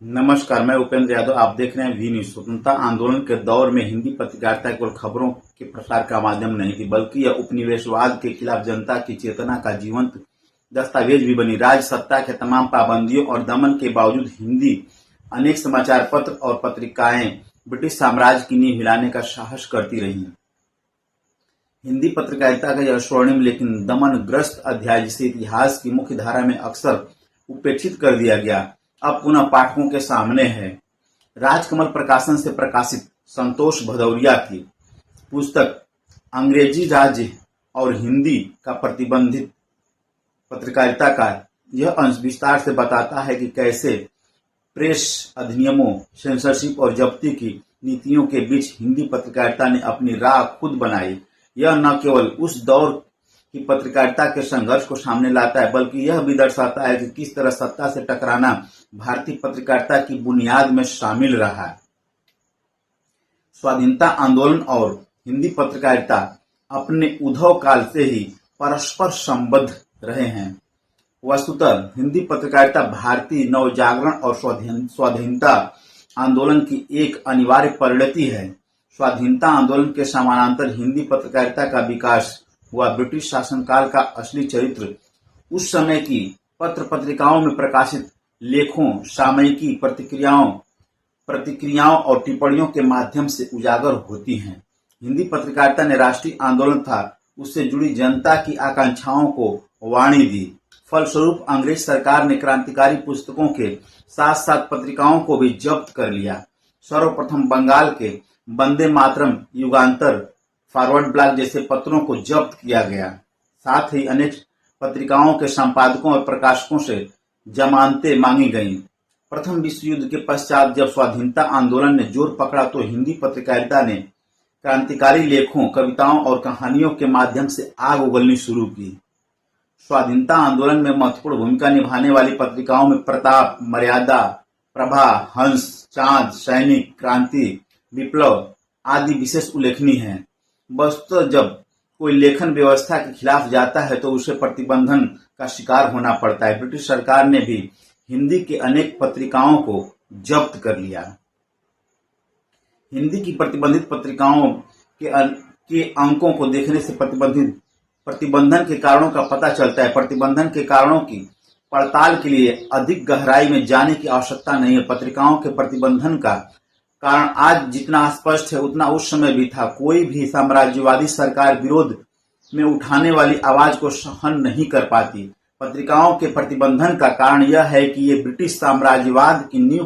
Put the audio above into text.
नमस्कार, मैं उपेंद्र यादव। आप देख रहे हैं वी न्यूज। स्वतंत्रता आंदोलन के दौर में हिंदी पत्रकारिता केवल खबरों के प्रसार का माध्यम नहीं थी, बल्कि यह उपनिवेशवाद के खिलाफ जनता की चेतना का जीवंत दस्तावेज भी बनी। राज्य सत्ता के तमाम पाबंदियों और दमन के बावजूद हिंदी अनेक समाचार पत्र और पत्रिकाएं ब्रिटिश साम्राज्य की नींव हिलाने का साहस करती रही। हिंदी पत्रकारिता का यह स्वर्णिम लेकिन दमनग्रस्त अध्याय, जिसे इतिहास की मुख्य धारा में अक्सर उपेक्षित कर दिया गया, अब पुनः पाठकों के सामने है। राजकमल प्रकाशन से प्रकाशित संतोष भदौरिया की पुस्तक अंग्रेजी राज्य और हिंदी का प्रतिबंधित पत्रकारिता का यह अंश विस्तार से बताता है कि कैसे प्रेस अधिनियमों, सेंसरशिप और जब्ती की नीतियों के बीच हिंदी पत्रकारिता ने अपनी राह खुद बनाई। यह न केवल उस दौर की पत्रकारिता के संघर्ष को सामने लाता है, बल्कि यह भी दर्शाता है कि किस तरह सत्ता से टकराना भारतीय पत्रकारिता की बुनियाद में शामिल रहा है। स्वाधीनता आंदोलन और हिंदी पत्रकारिता अपने उद्भव काल से ही परस्पर संबद्ध रहे हैं। वस्तुतः हिंदी पत्रकारिता भारतीय नवजागरण और स्वाधीनता आंदोलन की एक अनिवार्य परिणति है। स्वाधीनता आंदोलन के समानांतर हिंदी पत्रकारिता का विकास हुआ। ब्रिटिश शासनकाल का असली चरित्र उस समय की पत्र पत्रिकाओं में प्रकाशित लेखों, सामयिकी, प्रतिक्रियाओं और टिप्पणियों के माध्यम से उजागर होती हैं। हिंदी पत्रकारिता ने राष्ट्रीय आंदोलन था, उससे जुड़ी जनता की आकांक्षाओं को वाणी दी। फलस्वरूप अंग्रेज सरकार ने क्रांतिकारी पुस्तकों के साथ साथ पत्रिकाओं को भी जब्त कर लिया। सर्वप्रथम बंगाल के वंदे मातरम, युगांतर, फॉरवर्ड ब्लॉक जैसे पत्रों को जब्त किया गया। साथ ही अनेक पत्रिकाओं के संपादकों और प्रकाशकों से जमानतें मांगी गईं। प्रथम विश्व युद्ध के पश्चात जब स्वाधीनता आंदोलन ने जोर पकड़ा तो हिंदी पत्रकारिता ने क्रांतिकारी लेखों, कविताओं और कहानियों के माध्यम से आग उगलनी शुरू की। स्वाधीनता आंदोलन में महत्वपूर्ण भूमिका निभाने वाली पत्रिकाओं में प्रताप, मर्यादा, प्रभा, हंस, चांद, सैनिक, क्रांति, विप्लव आदि विशेष उल्लेखनीय हैं। वस्तुतः जब कोई लेखन व्यवस्था के खिलाफ जाता है तो उसे प्रतिबंधन का शिकार होना पड़ता है। ब्रिटिश सरकार ने भी हिंदी के अनेक पत्रिकाओं को जब्त कर लिया। हिंदी की प्रतिबंधित पत्रिकाओं के अंकों को देखने से प्रतिबंधन के कारणों का पता चलता है। प्रतिबंधन के कारणों की पड़ताल के लिए अधिक गहराई में जाने की आवश्यकता नहीं है। पत्रिकाओं के प्रतिबंधन का कारण आज जितना स्पष्ट है उतना उस समय भी था। कोई भी साम्राज्यवादी सरकार विरोध में उठाने वाली आवाज को सहन नहीं कर पाती। पत्रिकाओं के प्रतिबंधन का कारण यह है कि ये ब्रिटिश साम्राज्यवाद की नींव